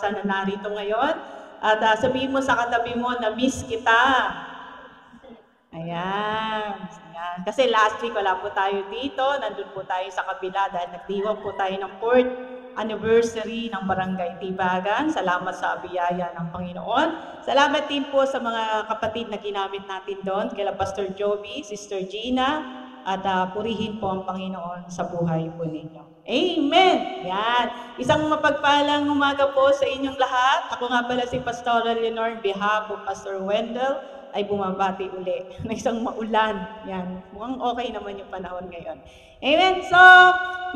na narito ngayon. At sabihin mo sa katabi mo na miss kita. Ayan. Ayan. Kasi last week wala po tayo dito. Nandun po tayo sa kabila dahil nagdiwang po tayo ng 4th anniversary ng Barangay Tibagan. Salamat sa biyaya ng Panginoon. Salamat din po sa mga kapatid na ginamit natin doon. Kila Pastor Joby, Sister Gina, at purihin po ang Panginoon sa buhay po ninyo. Amen! Yan. Isang mapagpalang umaga po sa inyong lahat. Ako nga pala si Pastor Leonor, behalf of Pastor Wendell, ay bumabati uli na isang maulan. Yan. Mukhang okay naman yung panahon ngayon. Amen. So,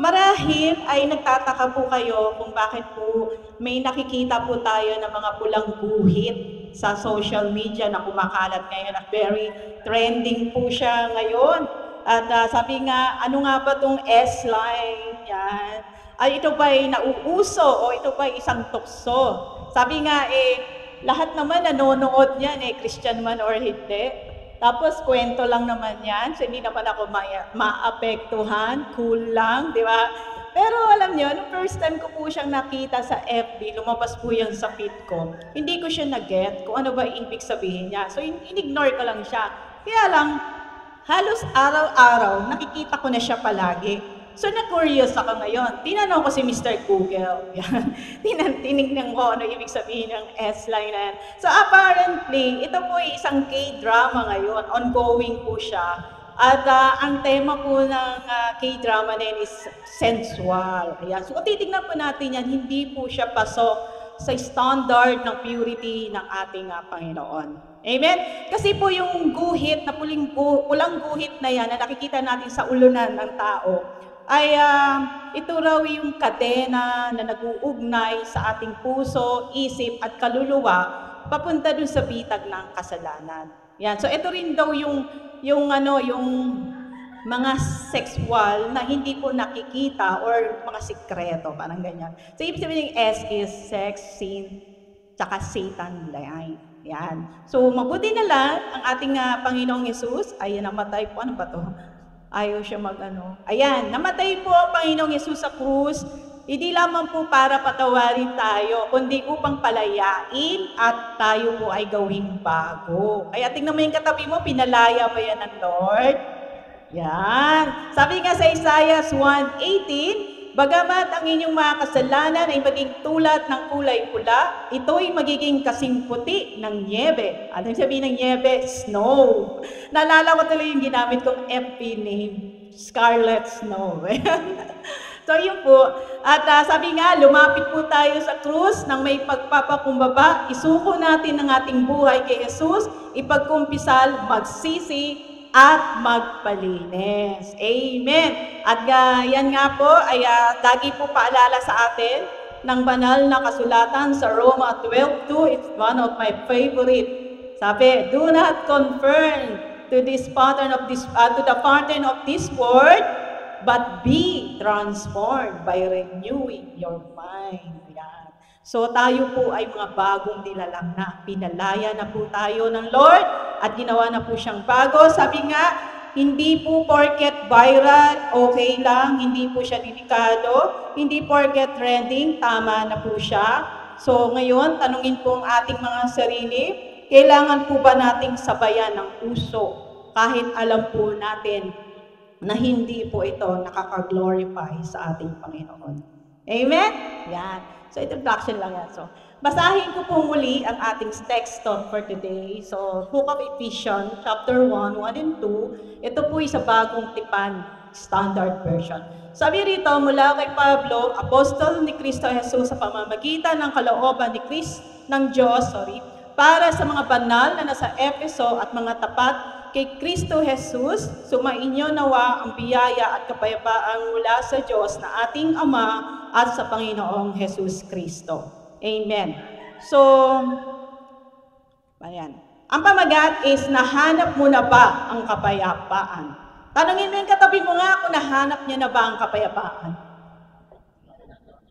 marahil ay nagtataka po kayo kung bakit po may nakikita po tayo ng mga pulang guhit sa social media na kumakalat ngayon at very trending po siya ngayon. At sabi nga, ano nga ba itong S-line? Yan. Ay, ito ba ay nauuso o ito ba ay isang tukso? Sabi nga, lahat naman nanonood yan, Christian man or hindi. Tapos, kwento lang naman yan. So, hindi naman ako maapektuhan. Cool lang, di ba? Pero alam nyo, nung first time ko po siyang nakita sa FB, lumabas po yan sa feed ko, hindi ko siya nag-get kung ano ba ibig sabihin niya. So, in-ignore ko lang siya. Kaya lang, halos araw-araw, nakikita ko na siya palagi. So, na-curious ako ngayon. Tinanong ko si Mr. Google. Tinignan ko ano ibig sabihin ng S-line na yan. So, apparently, ito po ay isang K-drama ngayon. Ongoing po siya. At ang tema po ng K-drama na yun is sensual. Ayan. So, titignan po natin yan, hindi po siya pasok sa standard ng purity ng ating Panginoon. Amen? Kasi po yung guhit, na pulang guhit na yan na nakikita natin sa ulunan ng tao, ay ito raw yung kadena na nag-uugnay sa ating puso, isip at kaluluwa papunta dun sa bitag ng kasalanan. Yan. So ito rin daw yung mga sexual na hindi po nakikita or mga sikreto, parang ganyan. So ibig sabihin yung S is sex, sin, tsaka Satan, lie. Yan. So mabuti na lang ang ating Panginoong Yesus ay namatay po. Ano ba to? Ayaw siya Ayan, namatay po ang Panginoong Yesus sa krus. Hindi lamang po para patawarin tayo, kundi upang palayain at tayo po ay gawing bago. Kaya tingnan mo yung katabi mo, pinalaya ba yan ng Lord? Yan. Sabi nga sa Isaiah 1:18, bagamat ang inyong mga kasalanan ay maging tulad ng kulay pula, ito'y magiging kasing puti ng niebe. Ano yung sabihin ng niebe? Snow. Naalala ko tuloy yung ginamit kong FB name, Scarlet Snow. So yun po. At sabi nga, lumapit po tayo sa krus ng may pagpapakumbaba, isuko natin ang ating buhay kay Jesus, ipagkumpisal, magsisi, at magpalinis. Amen. At yan nga po ay lagi po paalala sa atin ng banal na kasulatan sa Roma 12:2. It's one of my favorite. Sabi, do not conform to this pattern of this to the pattern of this world, but be transformed by renewing your mind. Yan. So tayo po ay mga bagong nilalang na. Pinalaya na po tayo ng Lord at ginawa na po siyang bago. Sabi nga, hindi po porket viral, okay lang. Hindi po siya delikado. Hindi porket trending, tama na po siya. So ngayon, tanungin po ang ating mga sarili, kailangan po ba nating sabayan ng uso kahit alam po natin na hindi po ito nakaka-glorify sa ating Panginoon. Amen? Yan. So, introduction lang yan. So, basahin ko po muli ang ating text for today. So, Book of Ephesians, chapter 1, 1 and 2. Ito po sa bagong tipan, standard version. Sabi rito, mula kay Pablo, apostol ni Kristo Jesus sa pamamagitan ng kalooban ng Diyos, para sa mga banal na nasa Efeso at mga tapat kay Kristo Jesus, sumainyo nawa ang biyaya at kapayapaan mula sa Diyos na ating Ama at sa Panginoong Jesus Kristo. Amen. So, ayan. Ang pamagat is, nahanap mo na ba ang kapayapaan? Tanungin mo yung katabi mo nga kung nahanap niya na ba ang kapayapaan.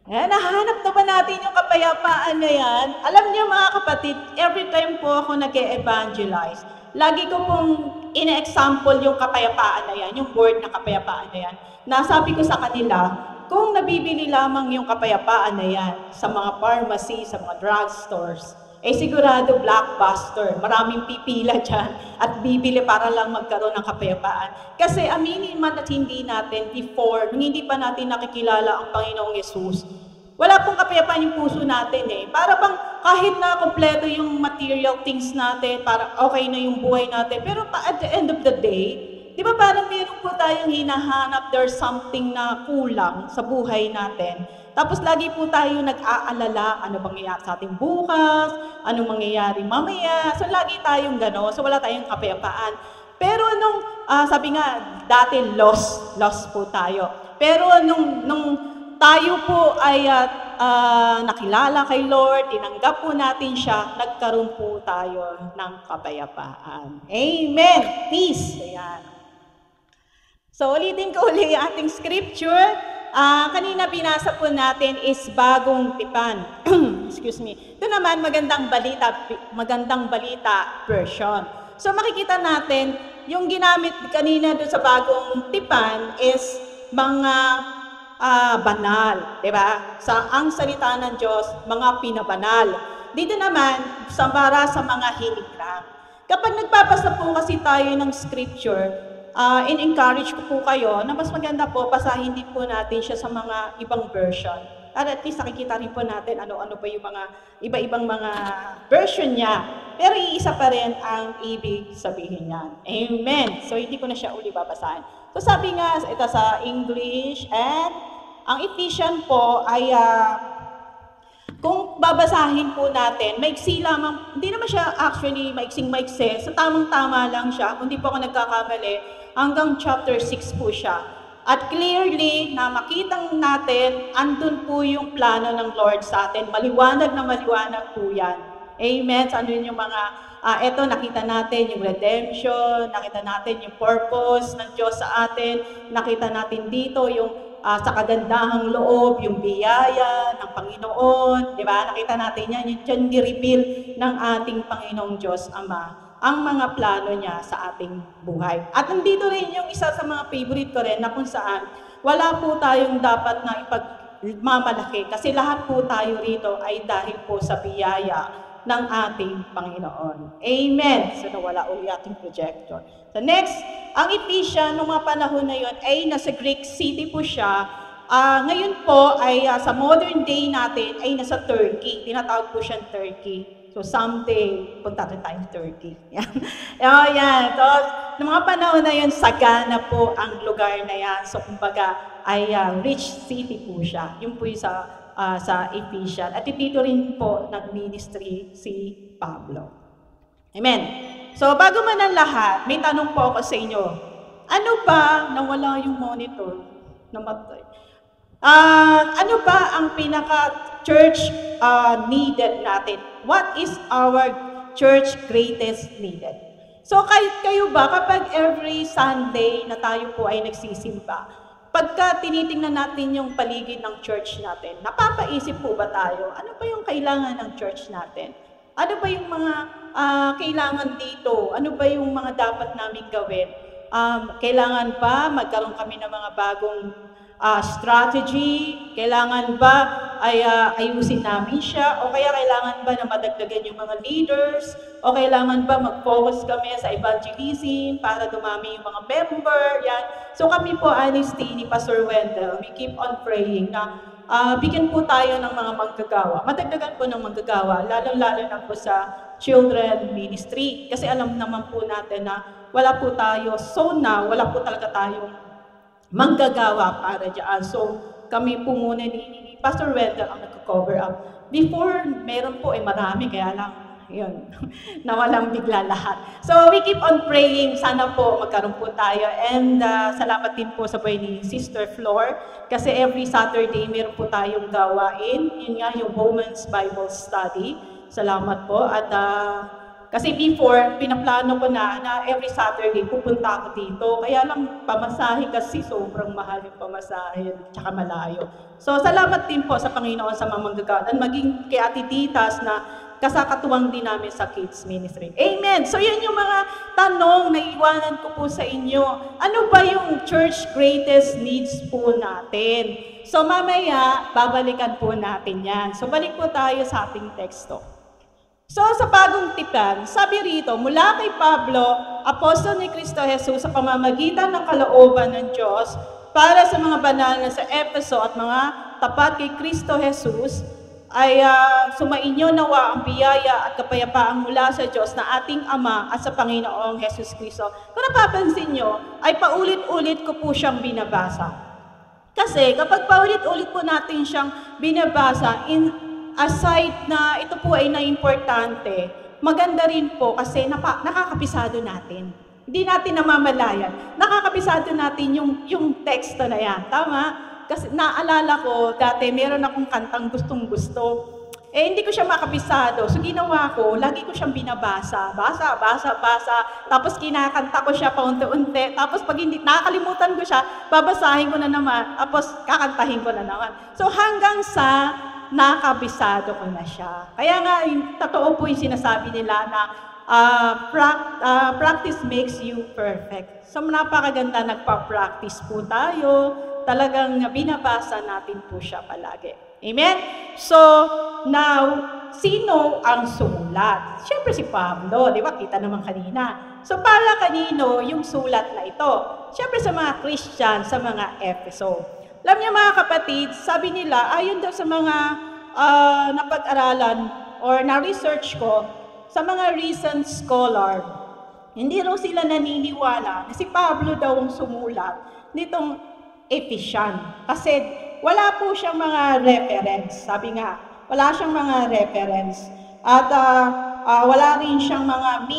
Nahanap na ba natin yung kapayapaan na yan? Alam niyo mga kapatid, every time po ako nag-e-evangelize, lagi ko pong ina-example yung kapayapaan na yan, yung word na kapayapaan na yan. Nasabi ko sa kanila, kung nabibili lamang yung kapayapaan na yan sa mga pharmacy, sa mga drugstores, sigurado blockbuster. Maraming pipila dyan at bibili para lang magkaroon ng kapayapaan. Kasi aminin man at hindi natin before, nung hindi pa natin nakikilala ang Panginoong Yesus, wala pong kapayapaan yung puso natin Para bang kahit na kompleto yung material things natin, para okay na yung buhay natin, pero at the end of the day, di ba parang meron po tayong hinahanap, there's something na kulang sa buhay natin. Tapos lagi po tayo nag-aalala, ano mangyayari sa ating bukas, ano mangyayari mamaya. So lagi tayong gano'n, so wala tayong kapayapaan. Pero nung, sabi nga, dati lost po tayo. Pero nung tayo po ay nakilala kay Lord, tinanggap po natin siya, nagkaroon po tayo ng kapayapaan. Amen! Peace! Ayan. So, ulitin ko ulit ang ating scripture. Kanina binasa po natin is bagong tipan. Excuse me. Ito naman, magandang balita version. So, makikita natin, yung ginamit kanina doon sa bagong tipan is mga banal. Diba? Ang salita ng Diyos, mga pinabanal. Dito naman, para sa mga hinigrang. Kapag nagpapasa po kasi tayo ng scripture, in-encourage ko po kayo na mas maganda po, basahin din po natin siya sa mga ibang version. At least nakikita rin po natin ano-ano pa yung mga iba-ibang mga version niya. Pero iisa pa rin ang ibig sabihin niyan. Amen! So hindi ko na siya uli babasahin. So sabi nga, ito sa English, and ang Ephesians po ay kung babasahin po natin, maiksi lamang, hindi naman siya actually maiksing-maikse, sa tamang-tama lang siya, kung di po ako nagkakamali, hanggang chapter 6 po siya. At clearly, na makitang natin, andun po yung plano ng Lord sa atin. Maliwanag na maliwanag po yan. Amen. So, andun yung mga, eto, nakita natin yung redemption, nakita natin yung purpose ng Diyos sa atin, nakita natin dito yung sa kagandahang loob, yung biyaya ng Panginoon, di ba? Nakita natin yan, yung ni-reveal ng ating Panginoong Diyos Ama, ang mga plano niya sa ating buhay. At nandito rin yung isa sa mga favorite ko rin, na kung saan, wala po tayong dapat na ipagmamalaki, kasi lahat po tayo rito ay dahil po sa biyaya ng ating Panginoon. Amen! So, nawala uli ating projector. So, next, ang Ephesians, noong mga panahon na yun, ay nasa Greek city po siya. Ngayon po, ay sa modern day natin, ay nasa Turkey. Tinatawag po siyang Turkey. So, someday, punta rin tayong Turkey. Yan. Yan. So, noong mga panahon na yun, sagana po ang lugar na yan. So, kumbaga, ay rich city po siya. Yun po yung sa Ephesians. At dito rin po nag-ministry si Pablo. Amen. So, bago man ang lahat, may tanong po ako sa inyo. Ano ba, nawala yung monitor? Namatay. Ano ba ang pinaka-church needed natin? What is our church greatest needed? So, kayo ba, kapag every Sunday na tayo po ay nagsisimba, pagka tinitingnan natin yung paligid ng church natin, napapaisip po ba tayo, ano ba yung kailangan ng church natin? Ano ba yung mga kailangan dito? Ano ba yung mga dapat namin gawin? Kailangan ba magkaroon kami ng mga bagong strategy? Kailangan ba ay ayusin namin siya? O kaya kailangan ba na madagdagan yung mga leaders? O kailangan ba mag-focus kami sa evangelism para dumami yung mga member? Yan. So kami po, honesty ni Pastor Wendell, we keep on praying na bigyan po tayo ng mga manggagawa. Madagdagan po ng manggagawa, lalo-lalo na po sa children ministry. Kasi alam naman po natin na wala po tayo, wala po talaga tayong manggagawa para dyan. So kami po muna ni Pastor Wendell ang nag-cover up. Before, meron po marami, kaya lang, yun, nawalang bigla lahat. So, we keep on praying. Sana po magkaroon po tayo. And salamat din po sa buhay ni Sister Flor. Kasi every Saturday, meron po tayong gawain. Yun nga, yung Women's Bible Study. Salamat po. At kasi before, pinaplano ko na every Saturday, pupunta ako dito. Kaya lang, pamasahe kasi sobrang mahal yung pamasahe, tsaka malayo. So, salamat din po sa Panginoon sa mga manggagawa. At maging kay Ate Titas na kasakatuwang din namin sa kids ministry. Amen! So yan yung mga tanong na iwanan ko po sa inyo. Ano ba yung church greatest needs po natin? So mamaya, babalikan po natin yan. So balik po tayo sa ating teksto. So sa bagong tipan, sabi rito, mula kay Pablo, apostol ni Kristo Jesus sa pamamagitan ng kalooban ng Diyos, para sa mga banal na sa Efeso at mga tapat kay Kristo Jesus, ay sumainyo nawa ang biyaya at kapayapaan mula sa Diyos na ating Ama at sa Panginoong Jesus Kristo. Kung napapansin nyo, ay paulit-ulit ko po siyang binabasa. Kasi kapag paulit-ulit po natin siyang binabasa, aside na ito po ay na-importante, maganda rin po kasi nakakapisado natin. Hindi natin namamalayan. Nakakapisado natin yung teksto na yan. Tama? Kasi naalala ko, dati meron akong kantang gustong-gusto. Hindi ko siya makapisado. So ginawa ko, lagi ko siyang binabasa. Basa. Tapos kinakanta ko siya paunti-unti. Tapos pag hindi nakakalimutan ko siya, babasahin ko na naman. Tapos kakantahin ko na naman. So hanggang sa nakabisado ko na siya. Kaya nga, totoo po yung sinasabi nila na practice makes you perfect. So napakaganda, nagpa-practice po tayo. Talagang binabasa natin po siya palagi. Amen? So, now, sino ang sumulat? Siyempre si Pablo, di ba? Kita naman kanina. So, para kanino yung sulat na ito? Siyempre sa mga Christian, sa mga Efeso. Alam niyo mga kapatid, sabi nila, ayon daw sa mga napag-aralan or na-research ko, sa mga recent scholar, hindi raw sila naniniwala na si Pablo daw ang sumulat nitong Ephesians. Kasi wala po siyang mga reference. Sabi nga, wala siyang mga reference. At wala rin siyang mga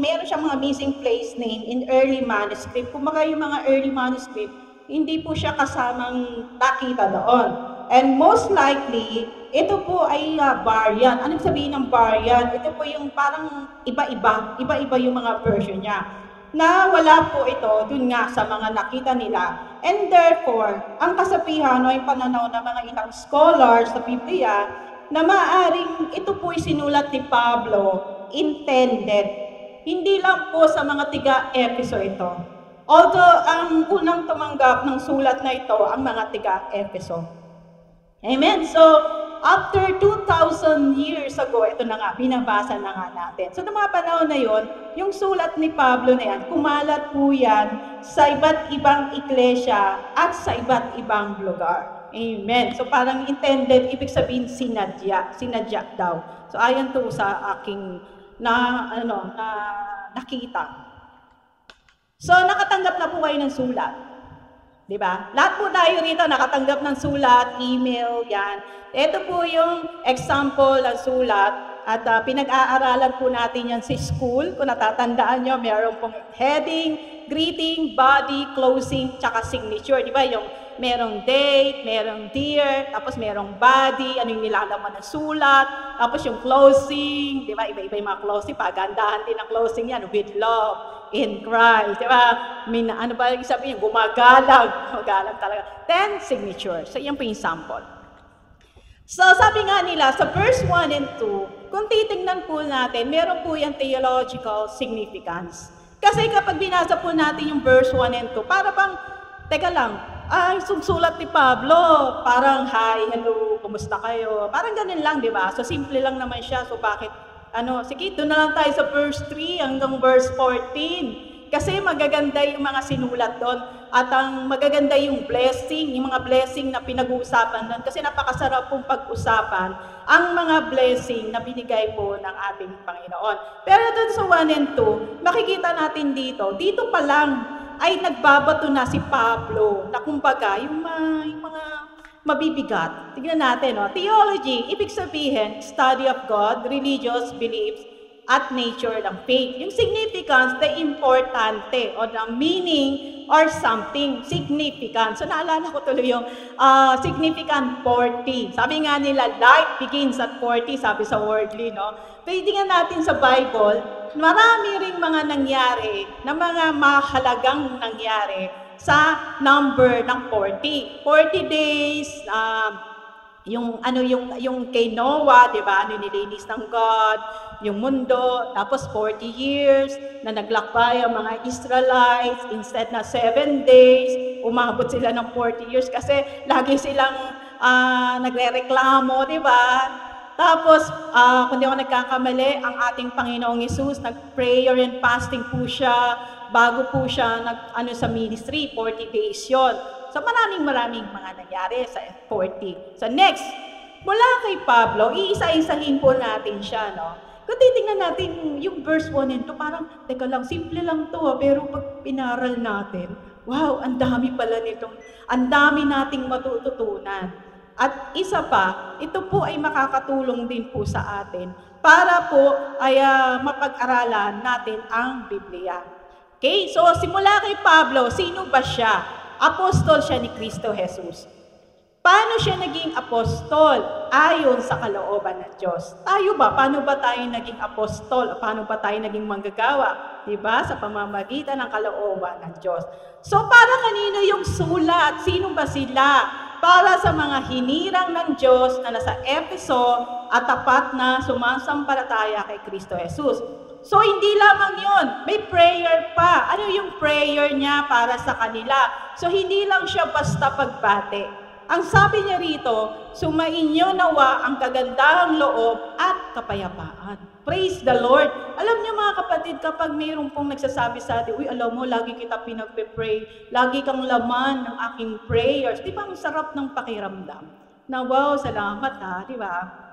meron siyang mga missing place name in early manuscript. Kung mga yung mga early manuscript, hindi po siya kasamang nakita doon. And most likely, ito po ay variant. Anong sabihin ng variant? Ito po yung parang iba-iba yung mga version niya. Na wala po ito dun nga sa mga nakita nila. And therefore, ang kasabihan o yung pananaw ng mga ilang scholars sa Biblia na maaaring ito po sinulat ni Pablo intended. Hindi lang po sa mga tiga-Efeso ito. Although ang unang tumanggap ng sulat na ito ang mga tiga-Efeso. Amen? So, after 2,000 years ago, ito na nga, binabasa na nga natin. So, noong mga panahon na yon, yung sulat ni Pablo na yan, kumalat po yan sa iba't ibang iglesia at sa iba't ibang lugar. Amen. So, parang intended, ibig sabihin sinadya daw. So, ayon to sa aking nakita. So, nakatanggap na po kayo ng sulat. Diba? Lahat po tayo rito nakatanggap ng sulat, email, yan. Ito po yung example ng sulat at pinag-aaralan po natin yan sa school. Kung natatandaan nyo, meron pong heading, greeting, body, closing, tsaka signature. Diba? Yung merong date, merong dear, tapos merong body, ano yung nilalaman ng sulat, tapos yung closing, diba? Iba-iba yung mga closing, pagandahan din ang closing yan, with love. In Christ, di ba? Ano ba yung sabihin? Gumagalang talaga. 10 signature. So, yan po yung sample. So, sabi nga nila, sa verse 1 and 2, kung titingnan po natin, meron po yung theological significance. Kasi kapag binasa po natin yung verse 1 and 2, para bang, teka lang, sulat ni Pablo, parang, hi, hello, kumusta kayo? Parang ganun lang, di ba? So, simple lang naman siya. So, bakit sige, doon na lang tayo sa verse 3 hanggang verse 14. Kasi magaganda yung mga sinulat doon. At ang magaganda yung blessing, yung mga blessing na pinag-uusapan doon. Kasi napakasarap pong pag-usapan ang mga blessing na binigay po ng ating Panginoon. Pero doon sa 1 and 2, makikita natin dito pa lang ay nagbabato na si Pablo na kumbaga yung mga mabibigat. Tignan natin, theology, ibig sabihin, study of God, religious beliefs, at nature ng faith. Yung significance, the importante, o the meaning or something, significant. So naalala ko tuloy yung significant 40. Sabi nga nila, life begins at 40, sabi sa Wordly, no? Pwede nga natin sa Bible, marami ring mga nangyari, na mga mahalagang nangyari, sa number ng 40. 40 days, yung kay Noah, 'di ba? Ano nilinis ng God, yung mundo, tapos 40 years na naglakbay ang mga Israelites, instead na 7 days, umabot sila ng 40 years kasi lagi silang nagrereklamo, 'di ba? Tapos, kung di ako nagkakamali, ang ating Panginoong Hesus, nag-prayer and fasting po siya, bago po siya sa ministry, 40 days yon. So maraming mga nangyari sa 40. So next, mula kay Pablo, iisa-isahin po natin siya, no? Kung titingnan natin yung verse 1 and 2, parang, teka lang, simple lang to, pero pag pinaral natin, wow, ang dami pala nitong, ang dami nating matututunan. At isa pa, ito po ay makakatulong din po sa atin para po ay mapag-aralan natin ang Biblia. Okay, so simula kay Pablo, sino ba siya? Apostol siya ni Kristo Jesus. Paano siya naging apostol? Ayon sa kalooban ng Diyos. Tayo ba? Paano ba tayo naging apostol? Paano ba tayo naging manggagawa? Diba? Sa pamamagitan ng kalooban ng Diyos. So para kanino yung sulat? Sino ba sila? Para sa mga hinirang ng Diyos na nasa Efeso at tapat na sumasampalataya kay Kristo Jesus. So, hindi lamang yun. May prayer pa. Ano yung prayer niya para sa kanila? So, hindi lang siya basta pagbati. Ang sabi niya rito, sumainyo nawa ang kagandahang loob at kapayapaan. Praise the Lord. Alam niyo mga kapatid, kapag mayroon pong nagsasabi sa atin, uy, alam mo, lagi kita pinagpe-pray, lagi kang laman ng aking prayers. Di ba ang sarap ng pakiramdam? Na wow, salamat ha, di ba?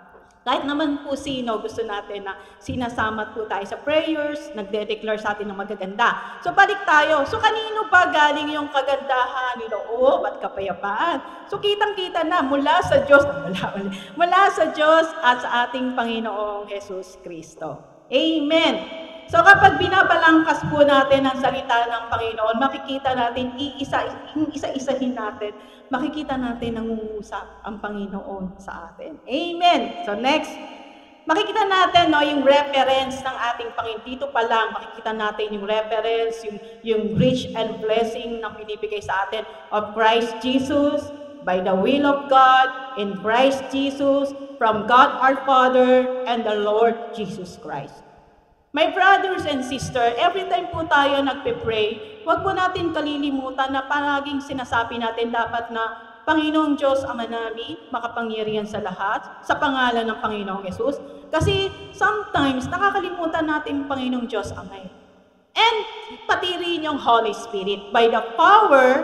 Kahit naman po sino, gusto natin na sinasama po tayo sa prayers, nagde-declare sa atin ng magaganda. So balik tayo. So kanino ba galing yung kagandahan, loob at kapayapaan? So kitang-kita na mula sa Diyos, mula sa Diyos at sa ating Panginoong Jesus Kristo. Amen. So kapag binabalangkas po natin ang salita ng Panginoon, makikita natin, isa-isahin natin, makikita natin nangungusap ang Panginoon sa atin. Amen. So next, makikita natin yung reference ng ating Panginoon. Dito pa lang, makikita natin yung reference, yung rich and blessing na binibigay sa atin of Christ Jesus, by the will of God, in Christ Jesus, from God our Father, and the Lord Jesus Christ. My brothers and sisters, every time po tayo nagpe-pray, huwag po natin kalilimutan na palaging sinasabi natin dapat na Panginoong Diyos Ama namin, makapangyarihan sa lahat, sa pangalan ng Panginoong Yesus. Kasi sometimes nakakalimutan natin Panginoong Diyos Ama. And pati rin yung Holy Spirit by the power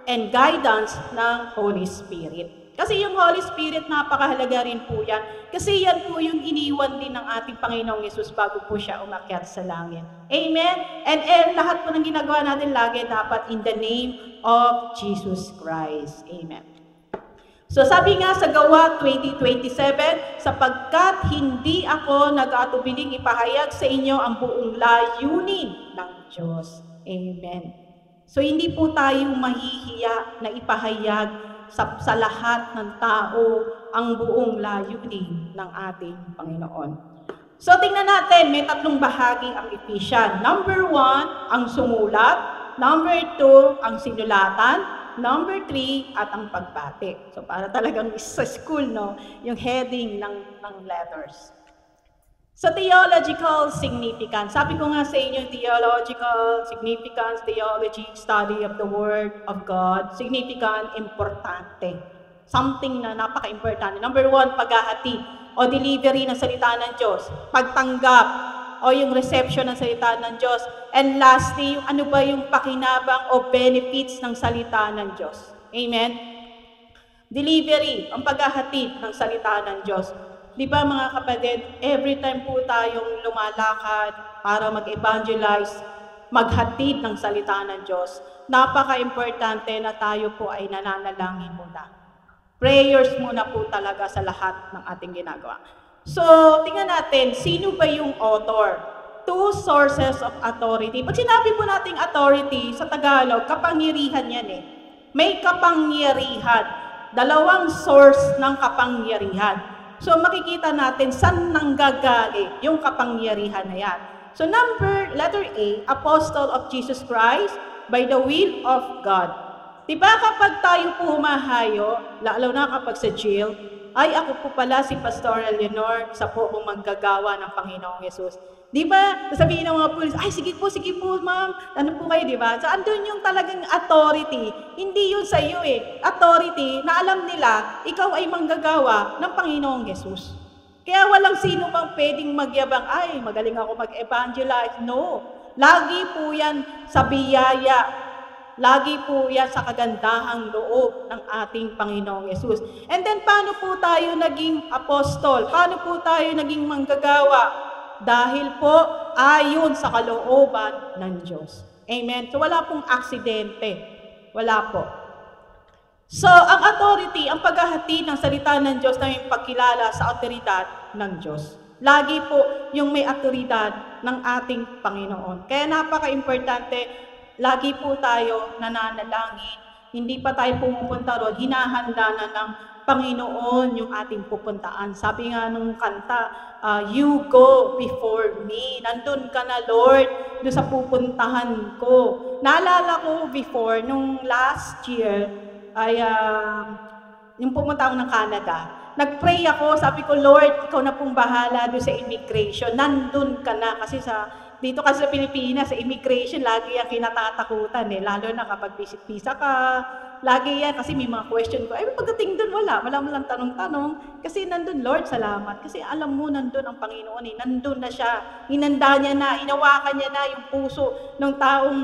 and guidance ng Holy Spirit. Kasi yung Holy Spirit, napakahalaga rin po yan. Kasi yan po yung iniwan din ng ating Panginoong Yesus bago po siya umakyat sa langit. Amen? And lahat po ng ginagawa natin lagi dapat in the name of Jesus Christ. Amen. So sabi nga sa Gawa 20:27, sapagkat hindi ako nag-atubiling ipahayag sa inyo ang buong layunin ng Diyos. Amen. So hindi po tayo mahihiya na ipahayag sa lahat ng tao ang buong layunin ng ating Panginoon. So tingnan natin, may tatlong bahagi ang Ephesians. Number 1, ang sumulat. Number 2, ang sinulatan. Number 3, at ang pagbati. So para talagang sa school, no, yung heading ng letters. So theological significance. Sabi ko nga sa inyo, theological significance, theology, study of the Word of God, significant, importante. Something na napaka-importante. Number 1, paghahatid o delivery ng salita ng Diyos. Pagtanggap o yung reception ng salita ng Diyos. And lastly, ano ba yung pakinabang o benefits ng salita ng Diyos. Amen? Delivery, ang paghahatid ng salita ng Diyos. Di ba mga kapatid, every time po tayong lumalakad para mag-evangelize, maghatid ng salita ng Diyos, napaka-importante na tayo po ay nananalangin muna. Prayers muna po talaga sa lahat ng ating ginagawa. So, tingnan natin, sino ba yung author? Two sources of authority. Pag sinabi po nating authority, sa Tagalog, kapangyarihan yan eh. May kapangyarihan. Dalawang source ng kapangyarihan. So makikita natin saan nanggagaling yung kapangyarihan na yan. So letter A, Apostle of Jesus Christ by the will of God. Diba kapag tayo po humahayo, lalo na kapag sa jail, ay ako po pala si Pastor Eleanor, sa po akong manggagawa ng Panginoong Yesus. Di ba? Sabihin ng mga pulis, ay sige po ma'am, ano po kayo, di ba? So andun yung talagang authority, hindi yun sa iyo eh. Authority na alam nila, ikaw ay manggagawa ng Panginoong Yesus. Kaya walang sino mang pwedeng magyabang, ay magaling ako mag-evangelize. No, lagi po yan sa biyaya. Lagi po yan sa kagandahang loob ng ating Panginoong Yesus. And then, paano po tayo naging apostol? Paano po tayo naging manggagawa? Dahil po, ayon sa kalooban ng Diyos. Amen? So, wala pong aksidente. Wala po. So, ang authority, ang paghahatid ng salita ng Diyos na yung pagkilala sa autoridad ng Diyos. Lagi po yung may autoridad ng ating Panginoon. Kaya napaka-importante, lagi po tayo nananalangin, hindi pa tayo pumupunta ron, hinahanda na ng Panginoon yung ating pupuntaan. Sabi nga nung kanta, you go before me. Nandun ka na, Lord, doon sa pupuntahan ko. Naalala ko before, nung last year, ay yung pumunta ako ng Canada. Nag-pray ako, sabi ko, Lord, ikaw na pong bahala doon sa immigration. Nandun ka na kasi dito kasi sa Pilipinas, sa immigration, lagi yan kinatatakutan eh. Lalo na kapag visit visa ka, lagi yan kasi may mga question ko. Pagdating doon, wala mo lang tanong-tanong. Kasi nandun, Lord, salamat. Kasi alam mo, nandun ang Panginoon eh. Nandun na siya. Hinanda niya na, hinawakan niya na yung puso ng taong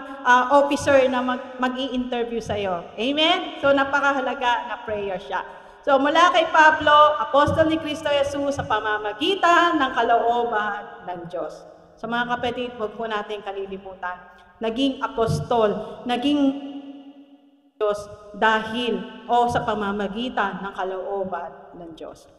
officer na mag-i-interview sa'yo. Amen? So, napakahalaga na prayer siya. So, mula kay Pablo, Apostol ni Kristo Jesus sa pamamagitan ng kalooban ng Diyos. Sa mga kapatid, huwag po natin kalilimutan. Naging apostol, naging Diyos dahil o sa pamamagitan ng kalooban ng Diyos.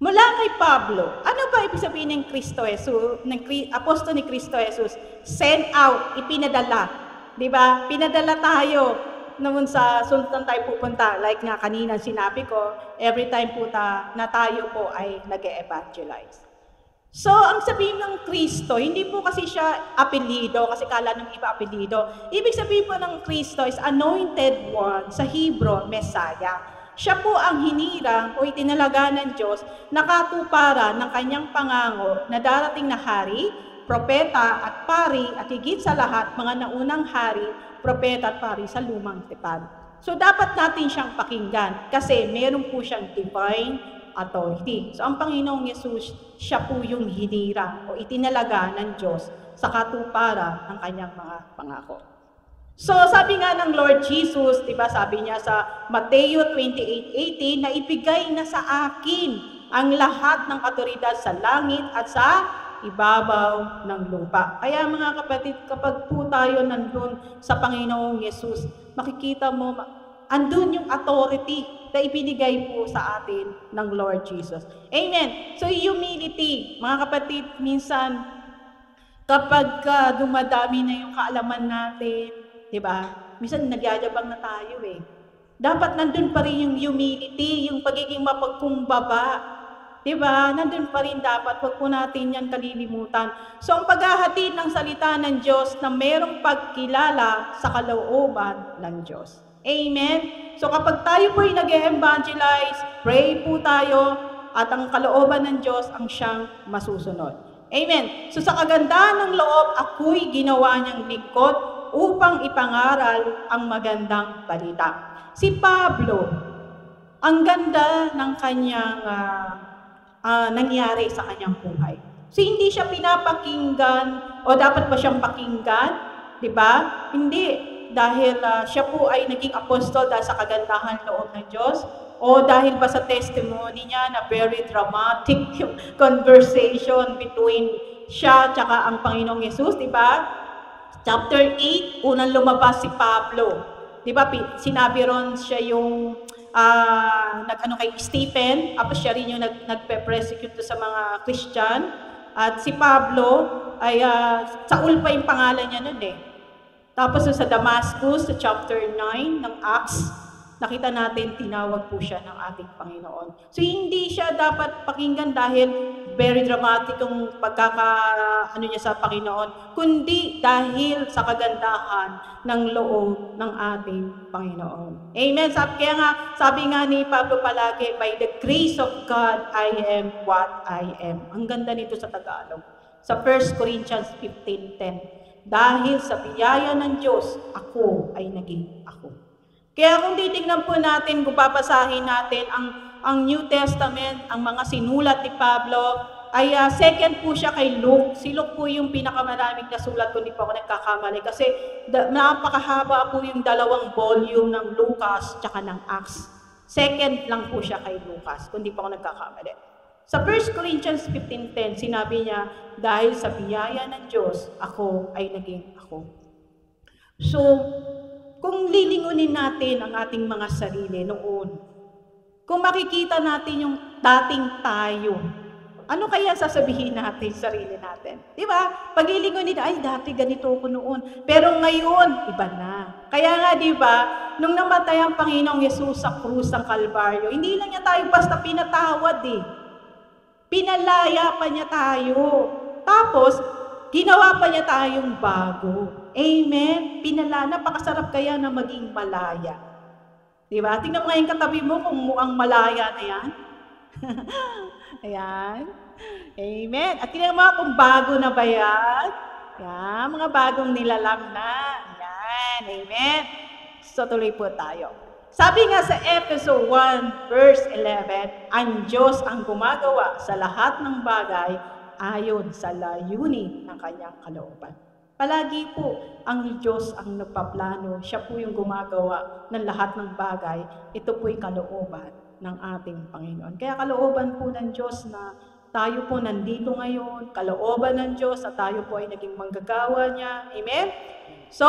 Mula kay Pablo, ano ba ibig sabihin ng Kristo Jesus, ng apostol ni Kristo Jesus? Send out, ipinadala. Diba? Pinadala tayo noon sa sultan tayo pupunta. Like nga kanina sinabi ko, every time po na tayo po ay nag-evangelize. So, ang sabihin ng Kristo, hindi po kasi siya apelido, kasi kala ng iba apelido. Ibig sabihin po ng Kristo is anointed one, sa Hebrew, Messiah. Siya po ang hinirang o itinalaga ng Diyos na katuparan ng kanyang pangako na darating na hari, propeta at pari, at higit sa lahat, mga naunang hari, propeta at pari sa lumang tipan. So, dapat natin siyang pakinggan kasi meron po siyang divine authority. So, ang Panginoong Yesus, siya po yung hinirang o itinalaga ng Diyos sa katuparan ng kanyang mga pangako. So, sabi nga ng Lord Jesus, diba, sabi niya sa Mateo 28:18, na ibigay na sa akin ang lahat ng autoridad sa langit at sa ibabaw ng lupa. Kaya mga kapatid, kapag po tayo nandun sa Panginoong Yesus, makikita mo, andun yung authority na ibinigay po sa atin ng Lord Jesus. Amen. So, humility, mga kapatid, minsan, kapag dumadami na yung kaalaman natin, di ba? Minsan, nagyayabang na tayo eh. Dapat nandun pa rin yung humility, yung pagiging mapagkumbaba. Di ba? Nandun pa rin dapat. Huwag po natin yan kalilimutan. So, ang paghahatid ng salita ng Diyos na mayroong pagkilala sa kalooban ng Diyos. Amen? So kapag tayo po ay nag-evangelize, pray po tayo at ang kalooban ng Diyos ang siyang masusunod. Amen? So sa kagandahan ng loob, ako'y ginawa niyang lingkod upang ipangaral ang magandang balita. Si Pablo, ang ganda ng kanyang nangyari sa kanyang buhay. So hindi siya pinapakinggan o dapat ba siyang pakinggan? Diba? Hindi. Dahil siya po ay naging apostol dahil sa kagandahan loob ng Diyos o dahil ba sa testimony niya na very dramatic yung conversation between siya at ang Panginoong Yesus, di ba? Chapter 8, unang lumabas si Pablo. Di ba? Sinabi ron siya yung nag-ano kay Stephen, tapos siya rin yung nagpe-persecute sa mga Christian. At si Pablo ay Saul pa yung pangalan niya nun eh. Tapos sa Damascus, sa chapter 9 ng Acts, nakita natin tinawag po siya ng ating Panginoon. So hindi siya dapat pakinggan dahil very dramatic yung ano niya sa Panginoon, kundi dahil sa kagandahan ng loob ng ating Panginoon. Amen. Sabi nga ni Pablo palagi, by the grace of God, I am what I am. Ang ganda nito sa Tagalog. Sa 1 Corinthians 15:10, dahil sa biyaya ng Diyos, ako ay naging ako. Kaya kung titignan po natin, kung papasahin natin ang New Testament, ang mga sinulat ni Pablo, ay second po siya kay Luke. Si Luke po yung pinakamaraming nasulat, kung di po ako nagkakamali. Kasi napakahaba po yung 2 volume ng Lucas tsaka ng Acts. Second lang po siya kay Lucas, kung di po ako nagkakamali. Sa 1 Corinthians 15:10, sinabi niya, dahil sa biyaya ng Diyos, ako ay naging ako. So, kung lilingunin natin ang ating mga sarili noon, kung makikita natin yung dating tayo, ano kaya sasabihin natin sa sarili natin? Di ba? Paglilingunin, ay dati ganito ako noon. Pero ngayon, iba na. Kaya nga, di ba, nung namatay ang Panginoong Yesus sa krus ng Kalbaryo, hindi lang niya tayo basta pinatawad eh. Pinalaya pa niya tayo. Tapos, ginawa pa niya tayong bago. Amen? Napakasarap kaya na maging malaya. Diba? Tingnan mo ngayon katabi mo kung mukhang malaya na yan. Ayan. Amen. At tingnan mo kung bago na ba yan. Yan, mga bagong nilalang na. Ayan. Amen. So, tuloy po tayo. Sabi nga sa Efeso 1 verse 11, ang Diyos ang gumagawa sa lahat ng bagay ayon sa layunin ng kanyang kalooban. Palagi po, ang Diyos ang nagpaplano. Siya po yung gumagawa ng lahat ng bagay. Ito po'y kalooban ng ating Panginoon. Kaya kalooban po ng Diyos na tayo po nandito ngayon. Kalooban ng Diyos na tayo po ay naging manggagawa niya. Amen? So,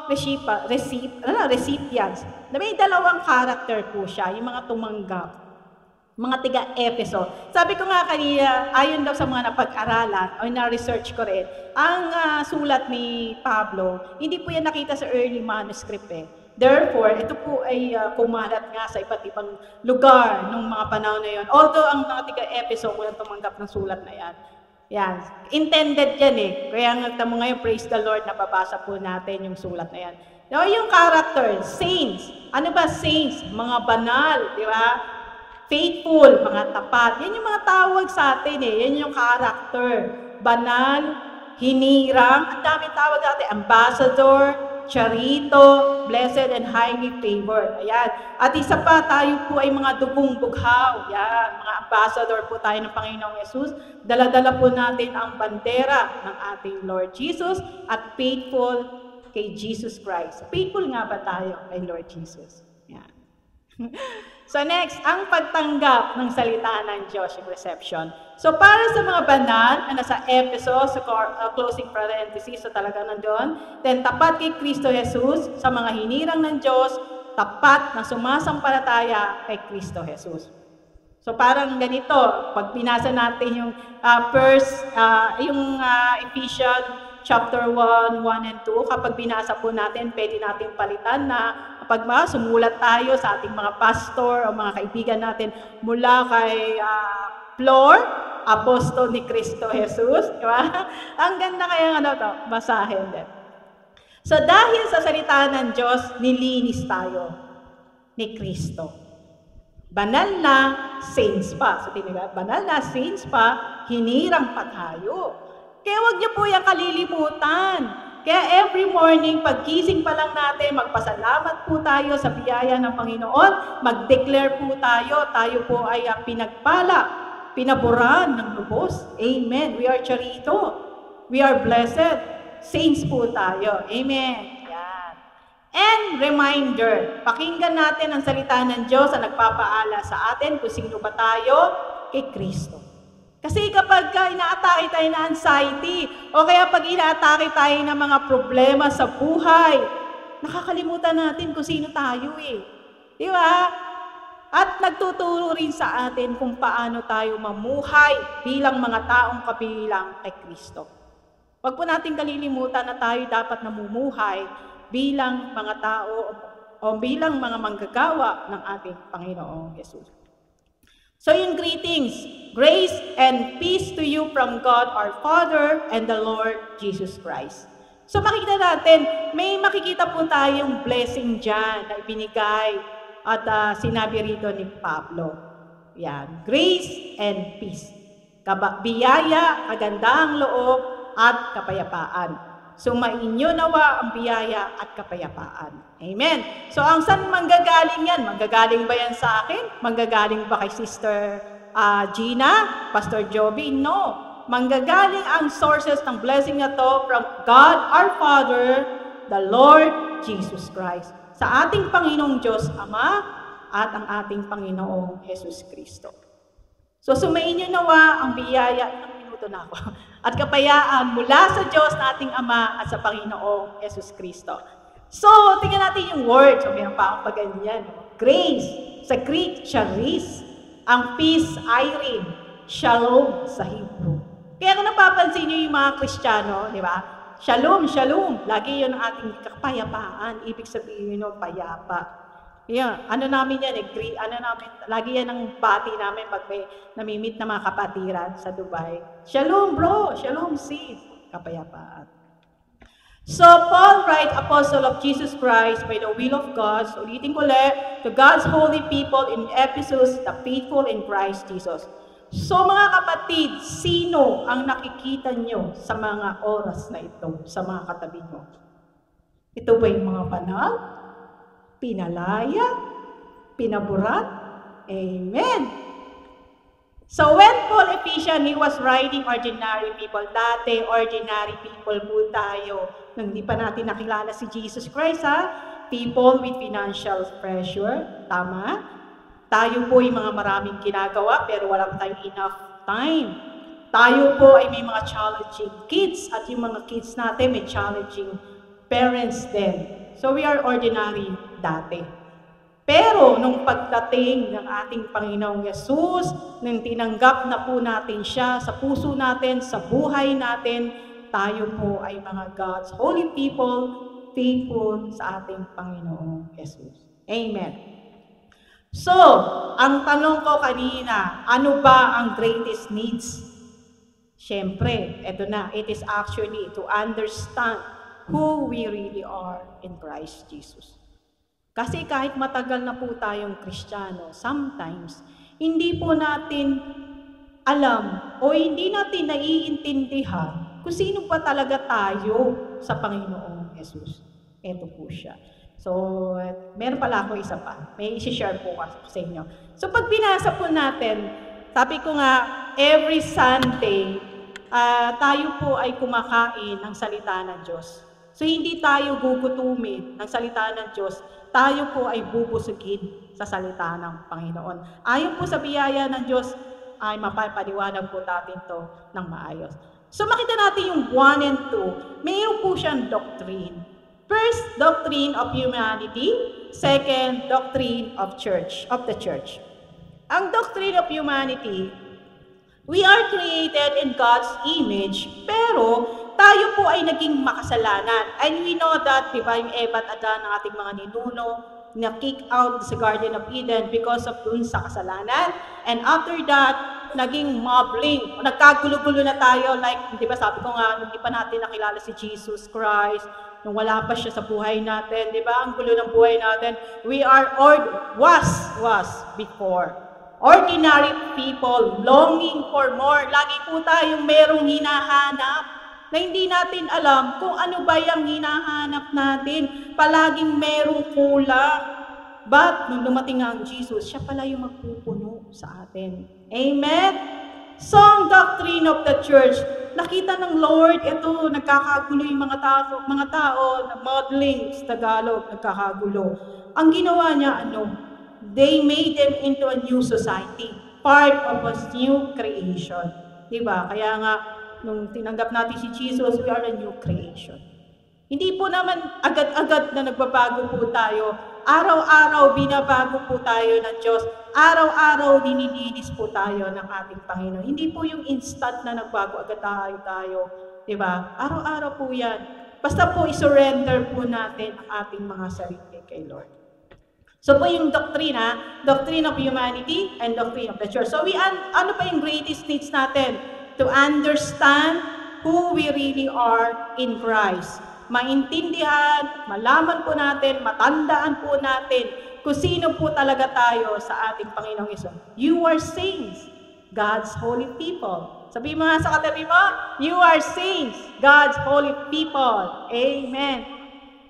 recipients. May 2 character po siya, yung mga tumanggap. Mga tiga-Efeso. Sabi ko nga kanina, ayon daw sa mga napag-aralan, o na-research ko rin, ang sulat ni Pablo, hindi po yan nakita sa early manuscript eh. Therefore, ito po ay kumalat nga sa iba't ibang lugar nung mga panahon na yon. Although ang mga tiga-Efeso walang tumanggap ng sulat na yan. Yan. Intended yan eh. Kaya nga mo ngayon, praise the Lord, nababasa po natin yung sulat na yan. So, yung character, saints. Ano ba saints? Mga banal, di ba? Faithful, mga tapat. Yan yung mga tawag sa atin eh. Yan yung character. Banal, hinirang, ang daming tawag natin. Ambassador, charito, blessed and highly favored. Ayan. At isa pa, tayo po ay mga dugong bughaw. Yan. Mga ambassador po tayo ng Panginoong Yesus. Dala-dala po natin ang bandera ng ating Lord Jesus at faithful kay Jesus Christ. Faithful nga ba tayo kay Lord Jesus? Yan. So next, ang pagtanggap ng salita ng Diyos, yung reception. So para sa mga banal na nasa Efeso, sa closing parenthesis, so talaga nandun, then tapat kay Kristo Jesus, sa mga hinirang ng Diyos, tapat na sumasampalataya kay Kristo Jesus. So parang ganito, pag binasa natin yung Ephesians chapter 1, 1 and 2, kapag binasa po natin, pwede natin palitan na kapag sumulat tayo sa ating mga pastor o mga kaibigan natin mula kay Flor, apostol ni Kristo Jesus, di ba? Ang ganda kaya basahin din. So dahil sa salita ng Diyos, nilinis tayo ni Kristo. Banal na saints pa. So banal na saints pa, hinirang pa tayo. Kaya huwag niyo po yung kalilimutan. Kaya every morning, pagkising pa lang natin, magpasalamat po tayo sa biyaya ng Panginoon, mag-declare po tayo po ay pinagpala, pinaburan ng lubos. Amen. We are charito. We are blessed. Saints po tayo. Amen. Yan. And reminder, pakinggan natin ang salita ng Diyos na nagpapaala sa atin kung sino ba tayo kay Kristo. Kasi kapag inaatake tayo ng anxiety, o kaya pag inaatake tayo ng mga problema sa buhay, nakakalimutan natin kung sino tayo eh. Di ba? At nagtuturo rin sa atin kung paano tayo mamuhay bilang mga taong kabilang kay Kristo. Huwag po natin kalilimutan na tayo dapat namumuhay bilang mga tao o bilang mga manggagawa ng ating Panginoong Yesus. So yung greetings, grace and peace to you from God our Father and the Lord Jesus Christ. So makikita natin, may makikita po tayong blessing dyan na ibinigay at sinabi rito ni Pablo. Yan, grace and peace. Biyaya, kagandahang loob, at kapayapaan. Sumainyo nawa ang biyaya at kapayapaan. Amen. So ang saan manggagaling yan? Manggagaling ba yan sa akin? Manggagaling ba kay Sister Gina? Pastor Joby? No. Manggagaling ang sources ng blessing na to from God our Father, the Lord Jesus Christ. Sa ating Panginoong Diyos Ama at ang ating Panginoong Jesus Kristo. So sumainyo nawa ang biyaya, na ako, at kapayaan mula sa Diyos na ating Ama at sa Panginoong Jesus Kristo. So, tingnan natin yung word. So, mayroon pa akong paganyan. Grace, sa Greek, charis. Ang peace, irene. Shalom sa Hebrew. Kaya kung napapansin nyo yung mga Kristiyano, di ba? Shalom, shalom. Lagi yun ang ating kapayapaan. Ibig sabihin yun, payapa. Yeah, namin yan, lagi yan ang bati namin pag may namimit na mga kapatiran sa Dubai. Shalom bro, shalom sis, kapayapaan. So Paul writes, Apostle of Jesus Christ by the will of God, so ulitin ko ulit, to God's holy people in Ephesus, the faithful in Christ Jesus. So mga kapatid, sino ang nakikita nyo sa mga oras na ito, sa mga katabi nyo? Ito ba yung mga banal? Pinalaya, pinaburat. Amen. So when Paul Ephesians, he was writing ordinary people. Dati, ordinary people po tayo. Nung hindi pa natin nakilala si Jesus Christ, people with financial pressure. Tama? Tayo po ay mga maraming ginagawa, pero walang tayong enough time. Tayo po ay may mga challenging kids, at yung mga kids natin may challenging parents din. So we are ordinary dati. Pero nung pagdating ng ating Panginoong Yesus, nung tinanggap na po natin siya sa puso natin, sa buhay natin, tayo po ay mga God's holy people, faithful sa ating Panginoong Yesus. Amen. So, ang tanong ko kanina, ano ba ang greatest needs? Siyempre, eto na, it is actually to understand who we really are in Christ Jesus. Kasi kahit matagal na po tayong Kristiyano, sometimes, hindi po natin alam o hindi natin naiintindihan kung sino pa talaga tayo sa Panginoong Jesus. Ito po siya. So, meron pala ako isa pa. May isi-share po sa inyo. So, pag binasa po natin, sabi ko nga, every Sunday, tayo po ay kumakain ng salita ng Diyos. So, hindi tayo gugutumin ng salita ng Diyos. Tayo po ay bubusugin sa salita ng Panginoon. Ayon po sa biyaya ng Diyos, ay mapapaliwanag po natin to ng maayos. So, makita natin yung 1 and 2. Mayroon po siyang doctrine. First, doctrine of humanity. Second, doctrine of the church. Ang doctrine of humanity, we are created in God's image, pero tayo po ay naging makasalanan. And we know that, di ba, yung Eva at Adan ng ating mga ninuno, na-kick out sa Garden of Eden because of dun sa kasalanan. And after that, naging mobbling. Nagkagulo-gulo na tayo. Like, di ba, sabi ko nga, hindi pa natin nakilala si Jesus Christ, nung wala pa siya sa buhay natin, di ba? Ang gulo ng buhay natin. We are, was before. Ordinary people, longing for more. Lagi po tayong merong hinahanap na hindi natin alam kung ano ba yung hinahanap natin. Palaging merong kulang. But, nung dumating ang Jesus, siya pala yung magpupuno sa atin. Amen? So, ang doctrine of the church, nakita ng Lord, ito, nagkakagulo yung mga tao, na modeling sa Tagalog, nagkakagulo. Ang ginawa niya, they made them into a new society, part of a new creation. Diba? Kaya nga, nung tinanggap natin si Jesus, we are a new creation. Hindi po naman agad-agad na nagbabago po tayo. Araw-araw binabago po tayo ng Diyos. Araw-araw dinilinis po tayo ng ating Panginoon. Hindi po yung instant na nagbago agad tayo. Diba? Araw-araw po yan. Basta po isurrender po natin ang ating mga sarili kay Lord. So po yung doctrine of humanity and doctrine of the church. So ano pa yung greatest needs natin? To understand who we really are in Christ. Maintindihan, malaman po natin, matandaan po natin kung sino po talaga tayo sa ating Panginoong Hesus. You are saints, God's holy people. Sabihin mo nga sa katabi mo, you are saints, God's holy people. Amen.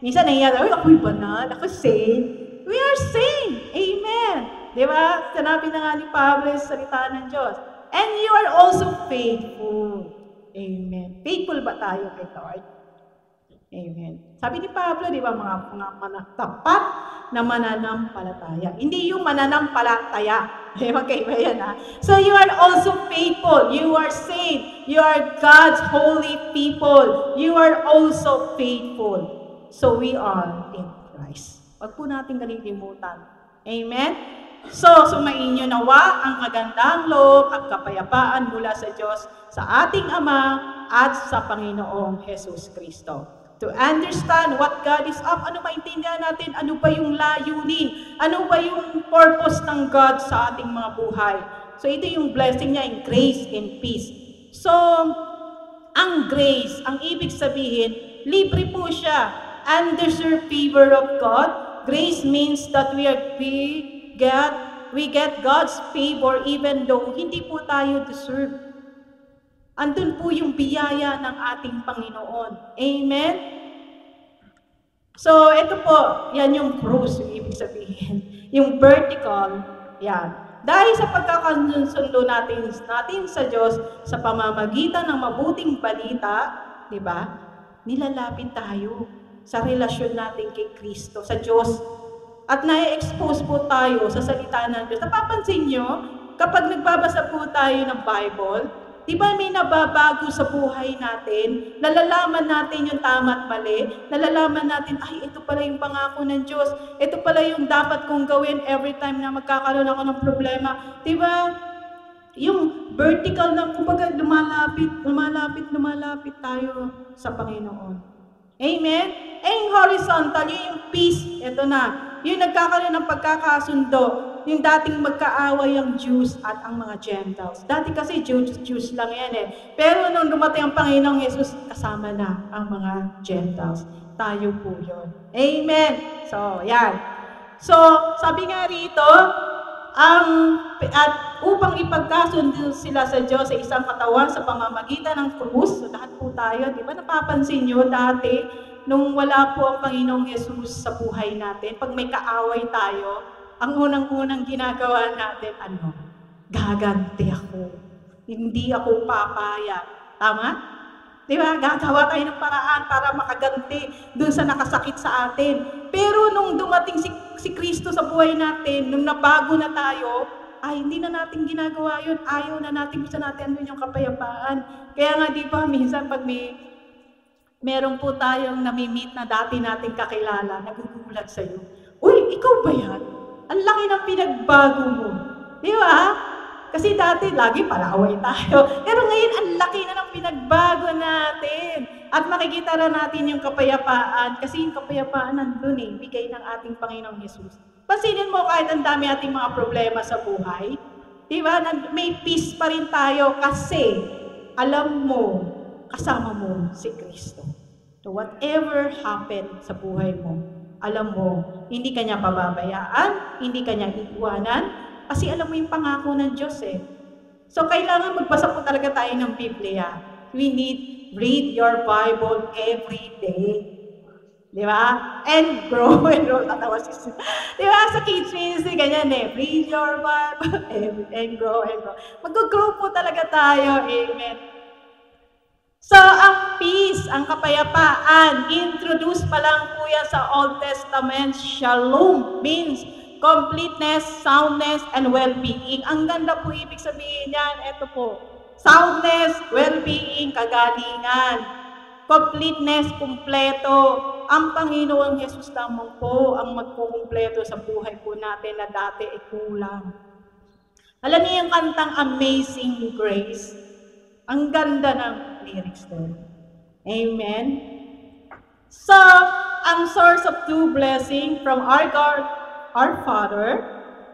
Minsan nangyayari, ako'y banal, ako saint. We are saints. Amen. Di ba? Sinabi na nga ni Pablo sa salita ng Diyos. And you are also faithful. Amen. Faithful ba tayo kay Lord? Amen. Sabi ni Pablo, di ba, mga tapat na mananampalataya. Hindi yung mananampalataya. Magkaiba yan, ha? So you are also faithful. You are saint. You are God's holy people. You are also faithful. So we are in Christ. Huwag po natin kalilimutan. Amen? So, sumain nyo nawa ang magandang loob at kapayapaan mula sa Diyos, sa ating Ama at sa Panginoong Hesus Kristo. To understand what God is up, ano maintindihan natin, ano ba yung layunin, ano ba yung purpose ng God sa ating mga buhay. So, ito yung blessing niya in grace and peace. So, ang grace, ang ibig sabihin, libre po siya. Undeserved favor of God. Grace means that we get God's favor even though hindi po tayo deserve. Andun po yung biyaya ng ating Panginoon. Amen? So, ito po, yan yung cross, yung ibig sabihin. Yung vertical, yan. Dahil sa pagkakasundo natin sa Diyos, sa pamamagitan ng mabuting balita, di ba, nilalapit tayo sa relasyon natin kay Kristo, sa Diyos. At na-expose po tayo sa salita ng Diyos. Napapansin nyo, kapag nagbabasa po tayo ng Bible, di ba may nababago sa buhay natin? Nalalaman natin yung tama at mali. Nalalaman natin, ay, ito pala yung pangako ng Diyos. Ito pala yung dapat kong gawin every time na magkakaroon ako ng problema. Di ba? Yung vertical na, kumbaga, lumalapit tayo sa Panginoon. Amen? Yung horizontal, yung peace, ito na. Yung nagkakaroon ng pagkakasundo, yung dating magkaaway ang Jews at ang mga Gentiles. Dati kasi Jews lang yan eh. Pero nung dumating ang Panginoong Yesus, kasama na ang mga Gentiles. Tayo po yun. Amen? So, yan. So, sabi nga rito, at upang ipagkasundo sila sa Diyos sa isang katawan sa pamamagitan ng krus, so lahat po tayo, di ba napapansin nyo dati, nung wala po ang Panginoong Yesus sa buhay natin, pag may kaaway tayo, ang unang-unang ginagawa natin, gaganti ako. Hindi ako papaya. Tama? Di ba? Gagawa tayo ng paraan para makaganti dun sa nakasakit sa atin. Pero nung dumating si Kristo sa buhay natin, nung nabago na tayo, ay hindi na natin ginagawa yun. Ayaw na natin, gusto natin yung kapayapaan. Kaya nga di ba, minsan pag meron po tayong nami-meet na dati nating kakilala, nagugulat sa'yo. Uy, ikaw ba yan? Ang laki ng pinagbago mo. Di ba? Kasi dati, lagi palaaway tayo. Pero ngayon, ang laki na ng pinagbago natin. At makikita na natin yung kapayapaan. Kasi yung kapayapaan nandun bigay ng ating Panginoong Yesus. Pansinin mo kahit ang dami ating mga problema sa buhay. Diba? May peace pa rin tayo kasi alam mo, kasama mo si Kristo. So whatever happened sa buhay mo, alam mo, hindi ka niya pababayaan, hindi ka niya iiwanan, kasi alam mo yung pangako ng Diyos eh. So, kailangan magbasa po talaga tayo ng Biblia. We need, read your Bible every day. Di ba? And grow. Tatawa si Sis. Di ba? Sa kids ministry, ganyan eh. Read your Bible and grow. Mag-grow po talaga tayo. Amen. So, ang peace, ang kapayapaan, introduce pa lang po yan sa Old Testament. Shalom means completeness, soundness, and well-being. Ang ganda po ibig sabihin yan. Ito po. Soundness, well-being, kagalingan. Completeness, kumpleto. Ang Panginoong Yesus lamang po ang magkukumpleto sa buhay po natin na dati ay kulang. Alam niyo yung kantang Amazing Grace? Ang ganda ng lyrics doon. Amen? So, ang source of true blessing from our God our Father,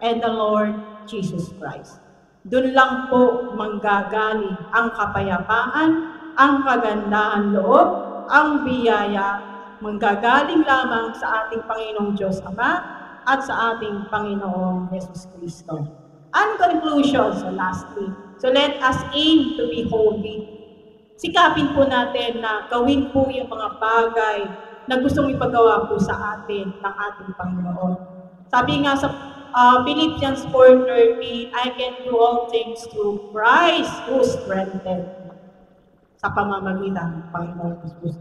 and the Lord Jesus Christ. Doon lang po manggagaling ang kapayapaan, ang kagandahan loob, ang biyaya, manggagaling lamang sa ating Panginoong Diyos Ama at sa ating Panginoong Jesus Cristo. And conclusion, so lastly, so let us aim to be holy. Sikapin po natin na gawin po yung mga bagay na gustong ipagawa po sa atin ng ating Panginoon. Sabi nga sa Philippians 4:13, I can do all things through Christ who strengthened me. Sa pamamagitan ng Panginoon Jesus.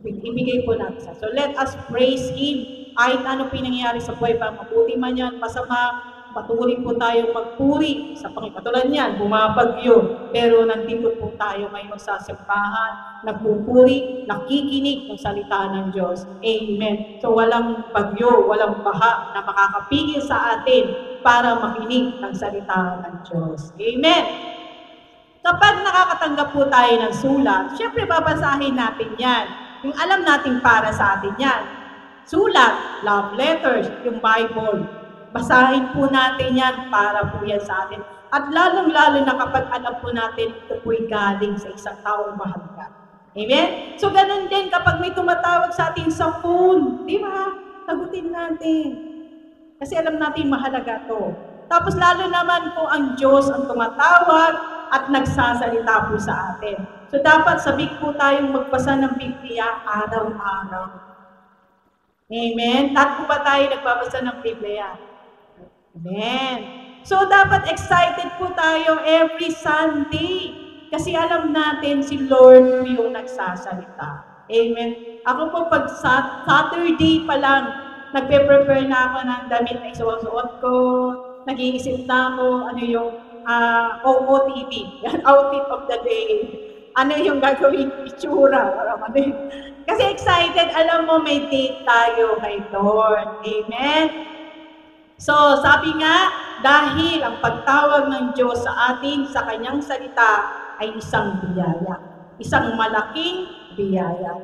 Ibigay po natin sa. So let us praise Him. Kahit ano po nangyayari sa buhay pa, mabuti man yan, masama, patuloy po tayong magpuri sa Panginoon. Katulad niyan, bumabagyo, pero nandito po tayo ngayon sa simbahan, nagpupuri, nakikinig ng salita ng Diyos. Amen. So walang bagyo, walang baha na makakapigil sa atin para makinig ng salita ng Diyos. Amen. Kapag nakakatanggap po tayo ng sulat, syempre babasahin natin yan. Yung alam natin para sa atin yan. Sulat, love letters, yung Bible. Basahin po natin yan para po yan sa atin. At lalong-lalo na kapag alam po natin ito po'y galing sa isang taong mahalaga. Amen? So ganun din kapag may tumatawag sa atin sa phone, di ba? Sagutin natin. Kasi alam natin mahalaga to. Tapos lalo naman po ang Diyos ang tumatawag at nagsasalita po sa atin. So dapat sabik po tayong magbasa ng Biblia araw-araw. Amen? Lahat po ba tayo nagbabasa ng Biblia? Amen. So, dapat excited po tayo every Sunday. Kasi alam natin si Lord yung nagsasalita. Amen. Ako po pag Saturday pa lang, nagpe-prepare na ako ng damit na isuot ko. Nag-iisip na ako ano yung OOTD, outfit of the day. Ano yung gagawin itsura. Kasi excited, alam mo may date tayo kay Lord. Amen. So, sabi nga, dahil ang pagtawag ng Diyos sa atin sa kanyang salita ay isang biyaya. Isang malaking biyaya.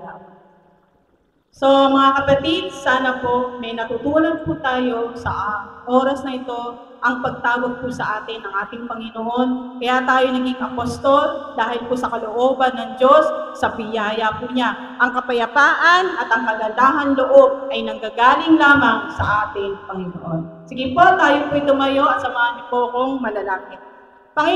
So, mga kapatid, sana po may natutunan po tayo sa oras na ito, ang pagtawag po sa atin ng ating Panginoon. Kaya tayo naging apostol dahil po sa kalooban ng Diyos, sa biyaya po niya. Ang kapayapaan at ang kagandahan loob ay nanggagaling lamang sa ating Panginoon. Sige po, tayo po tumayo at samahan niyo po akong manalangin. Panginoon,